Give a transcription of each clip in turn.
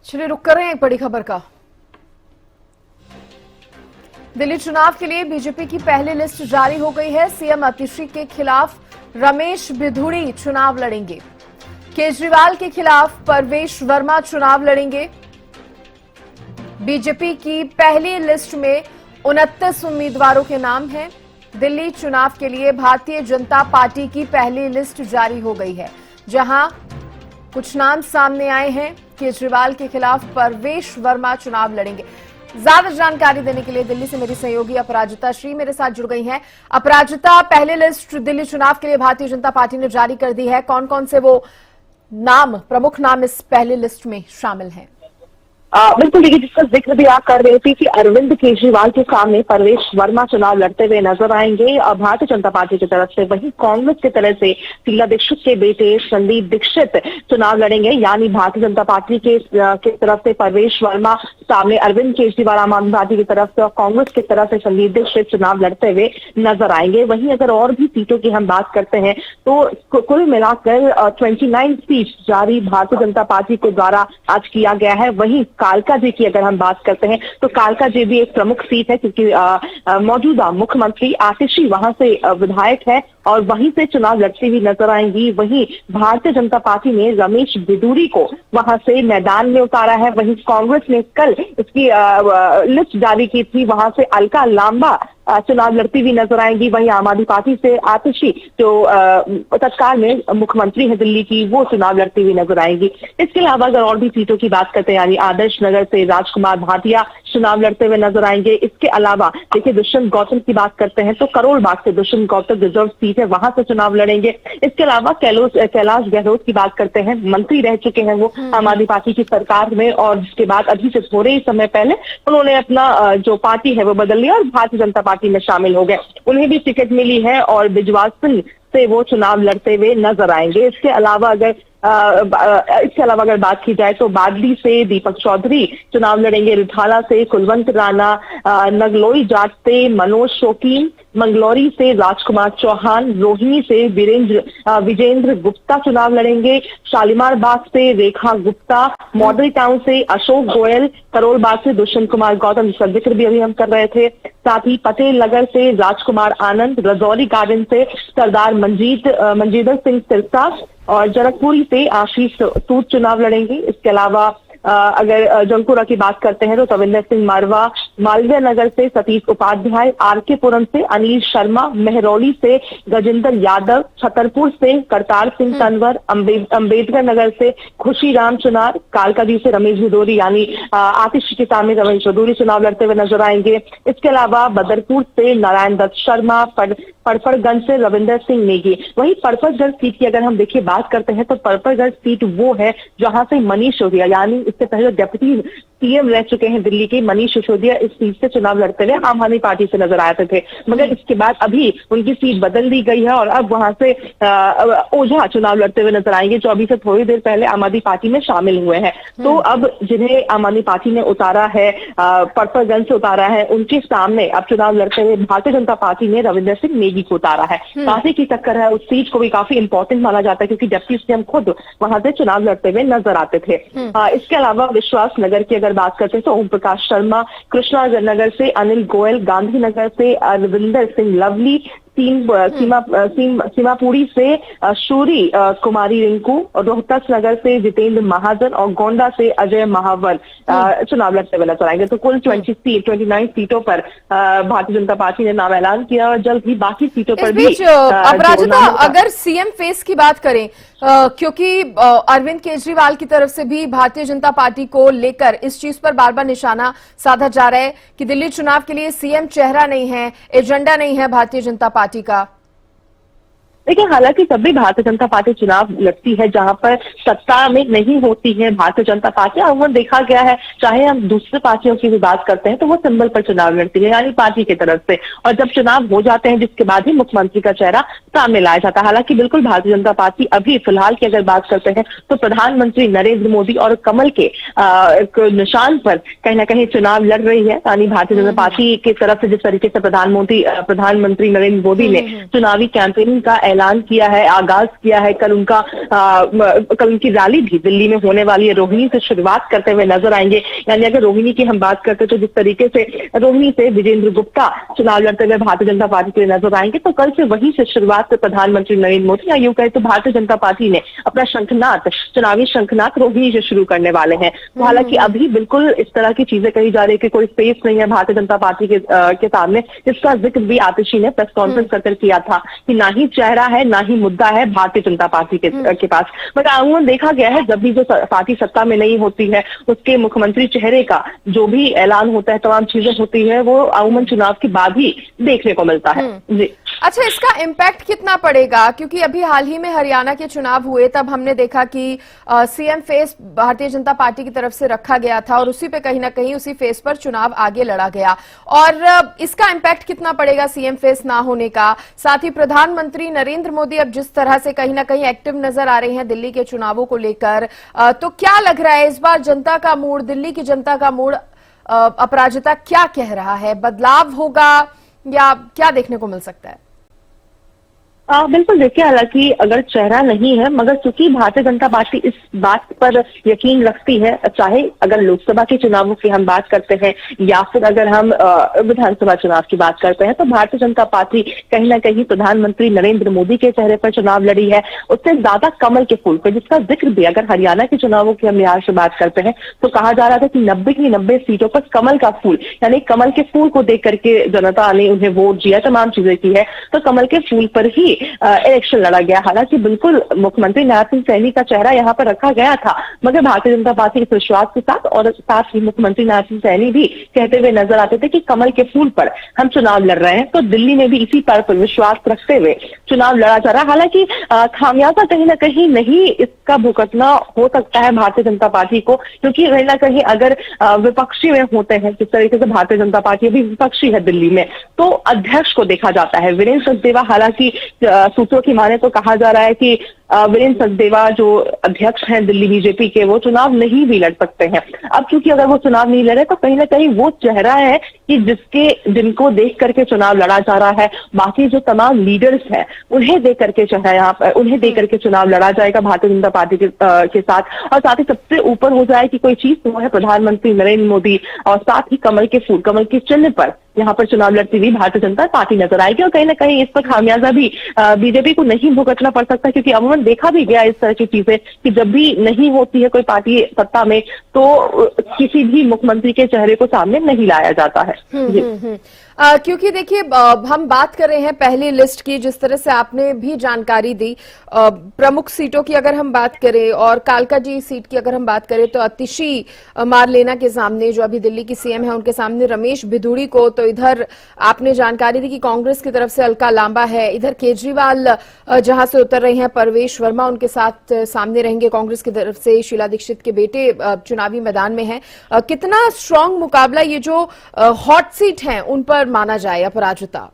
चलिए रुक कर रहे हैं एक बड़ी खबर का। दिल्ली चुनाव के लिए बीजेपी की पहली लिस्ट जारी हो गई है। सीएम आतिशी के खिलाफ रमेश बिधूड़ी चुनाव लड़ेंगे। केजरीवाल के खिलाफ परवेश वर्मा चुनाव लड़ेंगे। बीजेपी की पहली लिस्ट में 29 उम्मीदवारों के नाम हैं। दिल्ली चुनाव के लिए भारतीय जनता पार्टी की पहली लिस्ट जारी हो गई है, जहां कुछ नाम सामने आए हैं। केजरीवाल के खिलाफ परवेश वर्मा चुनाव लड़ेंगे। ज्यादा जानकारी देने के लिए दिल्ली से मेरी सहयोगी अपराजिता श्री मेरे साथ जुड़ गई हैं। अपराजिता, पहली लिस्ट दिल्ली चुनाव के लिए भारतीय जनता पार्टी ने जारी कर दी है। कौन कौन से वो नाम, प्रमुख नाम इस पहली लिस्ट में शामिल हैं? बिल्कुल, देखिए जिसका जिक्र भी आप कर रहे थे कि अरविंद केजरीवाल के सामने परवेश वर्मा चुनाव लड़ते हुए नजर आएंगे भारतीय जनता पार्टी की तरफ से। वहीं कांग्रेस की तरफ से शीला दीक्षित के बेटे संदीप दीक्षित चुनाव लड़ेंगे। यानी भारतीय जनता पार्टी के तरफ से परवेश वर्मा सामने अरविंद केजरीवाल आम आदमी पार्टी की तरफ से, और कांग्रेस की तरफ से संदीप दीक्षित चुनाव लड़ते हुए नजर आएंगे। वहीं अगर और भी सीटों की हम बात करते हैं तो कुल मिलाकर 29 सीट जारी भारतीय जनता पार्टी के द्वारा आज किया गया है। वहीं कालका जी की अगर हम बात करते हैं तो कालका जी भी एक प्रमुख सीट है, क्योंकि मौजूदा मुख्यमंत्री आतिशी वहां से विधायक है और वहीं से चुनाव लड़ती हुई नजर आएंगी। वहीं भारतीय जनता पार्टी ने रमेश बिधूड़ी को वहां से मैदान में उतारा है। वहीं कांग्रेस ने कल इसकी लिस्ट जारी की थी, वहां से अलका लांबा चुनाव लड़ती हुई नजर आएंगी। वहीं आम आदमी पार्टी से आतिशी जो तत्काल में मुख्यमंत्री है दिल्ली की, वो चुनाव लड़ती हुई नजर आएंगी। इसके अलावा अगर और भी सीटों की बात करते हैं, यानी आदर्श नगर से राजकुमार भाटिया चुनाव लड़ते हुए नजर आएंगे। इसके अलावा देखिए दुष्यंत गौतम की बात करते हैं तो करोल बाग से दुष्यंत गौतम रिजर्व सीट है, वहां से चुनाव लड़ेंगे। इसके अलावा कैलाश गहलोत की बात करते हैं, मंत्री रह चुके हैं वो आम आदमी पार्टी की सरकार में, और जिसके बाद अभी से थोड़े ही समय पहले उन्होंने अपना जो पार्टी है वो बदल लिया और भारतीय जनता पार्टी में शामिल हो गए। उन्हें भी टिकट मिली है और बिजवाल सिंह से वो चुनाव लड़ते हुए नजर आएंगे। इसके अलावा अगर बात की जाए तो बादली से दीपक चौधरी चुनाव लड़ेंगे। रिठाला से कुलवंत राणा, नगलोई जाट से मनोज शौकीन, मंगलौरी से राजकुमार चौहान, रोहिणी से विजेंद्र गुप्ता चुनाव लड़ेंगे। शालीमार बाग से रेखा गुप्ता, मॉडल टाउन से अशोक गोयल, करोल बाग से दुष्यंत कुमार गौतम, जिसका जिक्र भी अभी हम कर रहे थे। साथ ही पटेल नगर से राजकुमार आनंद, रजौरी गार्डन से सरदार मंजीदर सिंह सिरसा और जनकपुरी से आशीष सूद चुनाव लड़ेंगे। इसके अलावा अगर जंगपुरा की बात करते हैं तो तविंदर सिंह मारवा, मालवीय नगर से सतीश उपाध्याय, आरके पुरम से अनिल शर्मा, मेहरौली से गजेंद्र यादव, छतरपुर से करतार सिंह तंवर, अम्बेडकर नगर से खुशीराम चुनार, कालकाजी से रमेश बिधूड़ी यानी आतिशी के सामने रमेश बिधूड़ी चुनाव लड़ते हुए नजर आएंगे। इसके अलावा बदरपुर से नारायण दत्त शर्मा, पड़पड़गंज से रविंदर सिंह नेगी। वहीं पड़पड़गंज सीट की अगर हम देखिए बात करते हैं तो पड़पड़गंज सीट वो है जहां से मनीष सिसोदिया, यानी इससे पहले डिप्टी सीएम रह चुके हैं दिल्ली के मनीष सिसोदिया, इस सीट से चुनाव लड़ते हुए आम आदमी पार्टी से नजर आते थे। मगर इसके बाद अभी उनकी सीट बदल दी गई है और अब वहां से ओझा चुनाव लड़ते हुए नजर आएंगे, जो अभी से थोड़ी देर पहले आम आदमी पार्टी में शामिल हुए हैं। तो अब जिन्हें आम आदमी पार्टी ने उतारा है, पड़पड़गंज से उतारा है, उनके सामने अब चुनाव लड़ते हुए भारतीय जनता पार्टी ने रविंदर सिंह नेगी को उतारा है। काफी की टक्कर है, उस सीट को भी काफी इंपॉर्टेंट माना जाता है क्योंकि डिप्टी सीएम खुद वहां से चुनाव लड़ते हुए नजर आते थे। इसके अलावा विश्वास नगर की अगर बात करते हैं तो ओम प्रकाश शर्मा, कृष्णा नगर से अनिल गोयल, गांधीनगर से अरविंदर सिंह लवली, सीमापुरी से शूरी कुमारी रिंकू, रोहतक नगर से जितेंद्र महाजन और गोंडा से अजय महावर चुनाव लड़ते हुए नजर आएंगे। तो कुल 29 सीटों पर भारतीय जनता पार्टी ने नाम ऐलान किया और जल्द ही बाकी सीटों पर भी। अपराजिता, अगर सीएम फेस की बात करें, क्योंकि अरविंद केजरीवाल की तरफ से भी भारतीय जनता पार्टी को लेकर इस चीज पर बार बार निशाना साधा जा रहा है कि दिल्ली चुनाव के लिए सीएम चेहरा नहीं है, एजेंडा नहीं है भारतीय जनता पार्टी का। देखिए, हालांकि तब भी भारतीय जनता पार्टी चुनाव लड़ती है जहां पर सत्ता में नहीं होती है भारतीय जनता पार्टी। अमूमन देखा गया है, चाहे हम दूसरे पार्टियों की भी बात करते हैं तो वो सिंबल पर चुनाव लड़ती है, यानी पार्टी की तरफ से, और जब चुनाव हो जाते हैं जिसके बाद ही मुख्यमंत्री का चेहरा सामने लाया जाता है। हालांकि बिल्कुल भारतीय जनता पार्टी अभी फिलहाल की अगर बात करते हैं तो प्रधानमंत्री नरेंद्र मोदी और कमल के निशान पर कहीं ना कहीं चुनाव लड़ रही है। यानी भारतीय जनता पार्टी की तरफ से जिस तरीके से प्रधानमंत्री नरेंद्र मोदी ने चुनावी कैंपेनिंग का ऐलान किया है, आगाज किया है। कल उनकी रैली भी दिल्ली में होने वाली है। रोहिणी से शुरुआत करते हुए नजर आएंगे। यानी अगर रोहिणी की हम बात करते तो जिस तरीके से रोहिणी से विजेंद्र गुप्ता चुनाव लड़ते हुए भारतीय जनता पार्टी के लिए नजर आएंगे, तो कल से वहीं से शुरुआत प्रधानमंत्री नरेंद्र मोदी, या यूं कहे तो भारतीय जनता पार्टी ने अपना शंखनाद, चुनावी शंखनाद रोहिणी से शुरू करने वाले हैं। तो हालांकि अभी बिल्कुल इस तरह की चीजें कही जा रही है कि कोई स्पेस नहीं है भारतीय जनता पार्टी के सामने, जिसका जिक्र भी आतिशी ने प्रेस कॉन्फ्रेंस कर किया था कि ना ही चेहरा है ना ही मुद्दा है भारतीय जनता पार्टी के पास। मगर अमूमन देखा गया है जब भी जो पार्टी सत्ता में नहीं होती है उसके मुख्यमंत्री चेहरे का जो भी ऐलान होता है, तमाम चीजें होती है, वो अमूमन चुनाव के बाद ही देखने को मिलता है। जी अच्छा, इसका इम्पैक्ट कितना पड़ेगा? क्योंकि अभी हाल ही में हरियाणा के चुनाव हुए, तब हमने देखा कि CM face Bharatiya Janata party की तरफ से रखा गया था और उसी पे कहीं ना कहीं उसी फेस पर चुनाव आगे लड़ा गया। और इसका इम्पैक्ट कितना पड़ेगा सीएम फेस ना होने का? साथ ही प्रधानमंत्री नरेंद्र मोदी अब जिस तरह से कहीं ना कहीं एक्टिव नजर आ रहे हैं दिल्ली के चुनावों को लेकर, तो क्या लग रहा है इस बार जनता का मूड, दिल्ली की जनता का मूड, अपराजिता क्या कह रहा है? बदलाव होगा या क्या देखने को मिल सकता है? बिल्कुल देखिए, हालांकि अगर चेहरा नहीं है, मगर चूंकि भारतीय जनता पार्टी इस बात पर यकीन रखती है, चाहे अगर लोकसभा के चुनावों की हम बात करते हैं या फिर अगर हम विधानसभा चुनाव की बात करते हैं, तो भारतीय जनता पार्टी कहीं ना कहीं प्रधानमंत्री नरेंद्र मोदी के चेहरे पर चुनाव लड़ी है, उससे ज्यादा कमल के फूल पर, जिसका जिक्र भी अगर हरियाणा के चुनावों की हम यहाँ से बात करते हैं तो कहा जा रहा था कि 90 की 90 सीटों पर कमल का फूल, यानी कमल के फूल को देख करके जनता ने उन्हें वोट दिया, तमाम चीजें की है, तो कमल के फूल पर ही इलेक्शन लड़ा गया। हालांकि बिल्कुल मुख्यमंत्री नारायण सिंह सैनी का चेहरा यहाँ पर रखा गया था, मगर भारतीय जनता पार्टी इस विश्वास के साथ और साथ ही मुख्यमंत्री नारायण सिंह सैनी भी कहते हुए नजर आते थे कि कमल के फूल पर हम चुनाव लड़ रहे हैं। तो दिल्ली में भी इसी पर विश्वास रखते हुए चुनाव लड़ा जा रहा है। हालांकि खामियाजा कहीं ना कहीं नहीं इसका भुगतना हो सकता है भारतीय जनता पार्टी को, क्योंकि कहीं ना कहीं अगर विपक्षी में होते हैं, जिस तरीके से भारतीय जनता पार्टी अभी विपक्षी है दिल्ली में, तो अध्यक्ष को देखा जाता है वीरेंद्र सचदेवा। हालांकि सूत्रों की माने तो कहा जा रहा है कि वीरेंद्र सचदेवा जो अध्यक्ष हैं दिल्ली बीजेपी के, वो चुनाव नहीं भी लड़ सकते हैं। अब क्योंकि अगर वो चुनाव नहीं लड़े तो कहीं ना कहीं वो चेहरा है कि जिनको देख करके चुनाव लड़ा जा रहा है। बाकी जो तमाम लीडर्स हैं उन्हें देख करके चेहरा यहाँ पर, उन्हें देख करके चुनाव लड़ा जाएगा भारतीय जनता पार्टी के साथ। और साथ ही सबसे ऊपर हो जाए कि कोई चीज तो है प्रधानमंत्री नरेंद्र मोदी, और साथ ही कमल के फूल, कमल के चिन्ह पर यहाँ पर चुनाव लड़ती हुई भारतीय जनता पार्टी नजर आएगी। और कहीं ना कहीं इस पर खामियाजा भी बीजेपी को नहीं भुगतना पड़ सकता, क्योंकि अमूमन देखा भी गया इस तरह की चीजें कि जब भी नहीं होती है कोई पार्टी सत्ता में तो किसी भी मुख्यमंत्री के चेहरे को सामने नहीं लाया जाता है। क्योंकि देखिए हम बात कर रहे हैं पहली लिस्ट की, जिस तरह से आपने भी जानकारी दी, प्रमुख सीटों की अगर हम बात करें और कालका जी सीट की अगर हम बात करें तो अतिशी मारलेना के सामने, जो अभी दिल्ली की सीएम है, उनके सामने रमेश बिधूड़ी को, तो इधर आपने जानकारी दी कि कांग्रेस की तरफ से अलका लांबा है, इधर केजरीवाल जहां से उतर रहे हैं परवेश वर्मा उनके साथ सामने रहेंगे, कांग्रेस की तरफ से शीला दीक्षित के बेटे चुनावी मैदान में है। कितना स्ट्रांग मुकाबला ये जो हॉट सीट है उन पर माना जाए अपराजिता?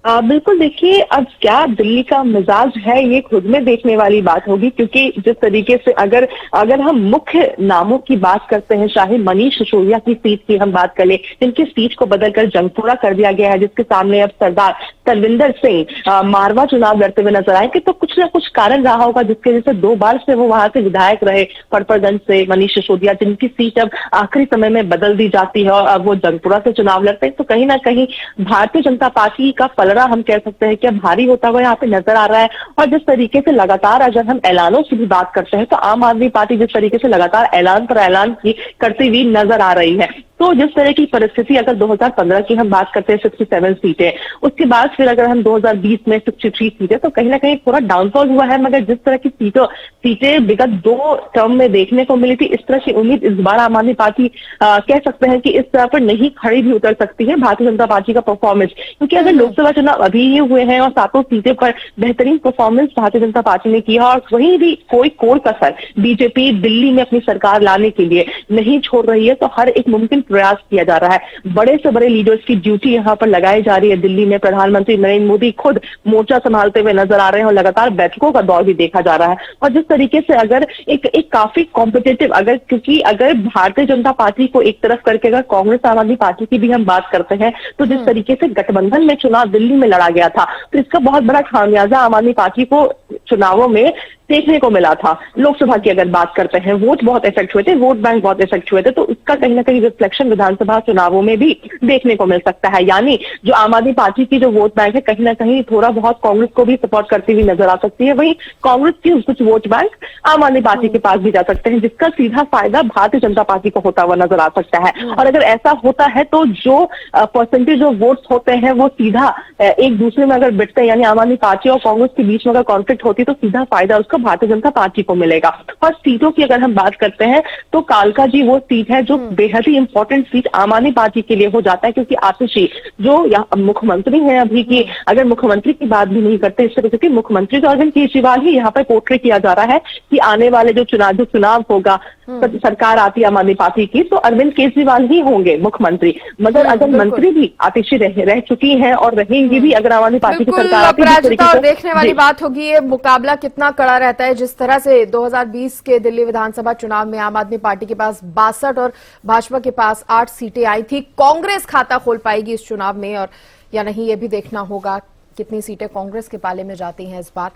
बिल्कुल देखिए, अब क्या दिल्ली का मिजाज है ये खुद में देखने वाली बात होगी, क्योंकि जिस तरीके से अगर हम मुख्य नामों की बात करते हैं, चाहे मनीष सिसोदिया की सीट की हम बात कर ले, जिनकी सीट को बदलकर जंगपुरा कर दिया गया है, जिसके सामने अब सरदार तलविंदर सिंह मारवा चुनाव लड़ते हुए नजर आए, कि तो कुछ ना कुछ कारण रहा होगा जिसके वजह से 2 बार से वो वहां से विधायक रहे पड़पड़गंज से मनीष सिसोदिया, जिनकी सीट अब आखिरी समय में बदल दी जाती है और अब वो जंगपुरा से चुनाव लड़ते हैं। तो कहीं ना कहीं भारतीय जनता पार्टी का हम कह सकते हैं कि भारी होता हुआ यहाँ पे नजर आ रहा है। और जिस तरीके से लगातार अगर हम ऐलानों की भी बात करते हैं तो आम आदमी पार्टी जिस तरीके से लगातार ऐलान पर ऐलान करती हुई नजर आ रही है, तो जिस तरह की परिस्थिति अगर 2015 की हम बात करते हैं 67 सीटें, उसके बाद फिर अगर हम 2020 में 63 सीटें, तो कहीं ना कहीं थोड़ा डाउनफॉल हुआ है। मगर जिस तरह की सीटें विगत 2 टर्म में देखने को मिली थी, इस तरह की उम्मीद इस बार आम आदमी पार्टी कह सकते हैं कि इस तरह पर नहीं खड़ी भी उतर सकती है भारतीय जनता पार्टी का परफॉर्मेंस, क्योंकि अगर लोकसभा चुनाव अभी ही हुए हैं और 7 सीटें पर बेहतरीन परफॉर्मेंस भारतीय जनता पार्टी ने किया और वहीं भी कोई कसर बीजेपी दिल्ली में अपनी सरकार लाने के लिए नहीं छोड़ रही है, तो हर एक मुमकिन प्रयास किया जा रहा है। बड़े से बड़े लीडर्स की ड्यूटी यहाँ पर लगाई जा रही है। दिल्ली में प्रधानमंत्री नरेंद्र मोदी खुद मोर्चा संभालते हुए नजर आ रहे हैं और लगातार बैठकों का दौर भी देखा जा रहा है। और जिस तरीके से अगर एक काफी कॉम्पिटिटिव क्योंकि अगर भारतीय जनता पार्टी को एक तरफ करके अगर कांग्रेस आम आदमी पार्टी की भी हम बात करते हैं, तो जिस तरीके से गठबंधन में चुनाव दिल्ली में लड़ा गया था, तो इसका बहुत बड़ा खामियाजा आम आदमी पार्टी को चुनावों में देखने को मिला था। लोकसभा की अगर बात करते हैं, वोट बहुत इफेक्ट हुए थे, वोट बैंक बहुत इफेक्ट हुए थे, तो इसका कहीं ना कहीं रिफ्लेक्शन विधानसभा चुनावों में भी देखने को मिल सकता है। यानी जो आम आदमी पार्टी की जो वोट बैंक है, कहीं ना कहीं थोड़ा बहुत कांग्रेस को भी सपोर्ट करती हुई नजर आ सकती है। वहीं कांग्रेस की कुछ वोट बैंक आम आदमी पार्टी के पास भी जा सकते हैं, जिसका सीधा फायदा भारतीय जनता पार्टी को होता हुआ नजर आ सकता है। और अगर ऐसा होता है तो जो परसेंटेज ऑफ वोट्स होते हैं वो सीधा एक दूसरे में अगर बिटते हैं, यानी आम आदमी पार्टी और कांग्रेस के बीच में अगर कॉन्फ्लिक्ट होती है, तो सीधा फायदा उसका भारतीय जनता पार्टी को मिलेगा। और सीटों की अगर हम बात करते हैं तो कालका जी वो सीट है जो बेहद ही इंपॉर्टेंट सीट आम आदमी पार्टी के लिए हो जाता है, क्योंकि आतिशी जो मुख्यमंत्री हैं अभी की, अगर मुख्यमंत्री की बात भी नहीं करते इस तरह की, मुख्यमंत्री तो अरविंद केजरीवाल ही यहाँ पर पोर्ट्रेट किया जा रहा है कि आने वाले जो चुनाव होगा, सरकार आती है आम आदमी पार्टी की, तो अरविंद केजरीवाल ही होंगे मुख्यमंत्री। मगर अगर मंत्री भी आतिशी रह चुकी हैं और रहेंगी भी अगर आम आदमी पार्टी की सरकार आती है, और देखने वाली बात होगी ये मुकाबला कितना कड़ा रहता है। जिस तरह से 2020 के दिल्ली विधानसभा चुनाव में आम आदमी पार्टी के पास 62 और भाजपा के पास 8 सीटें आई थी, कांग्रेस खाता खोल पाएगी इस चुनाव में और या नहीं, ये भी देखना होगा कितनी सीटें कांग्रेस के पाले में जाती हैं इस बार।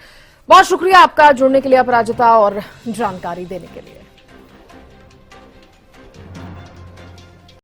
बहुत शुक्रिया आपका जुड़ने के लिए अपराजिता और जानकारी देने के लिए।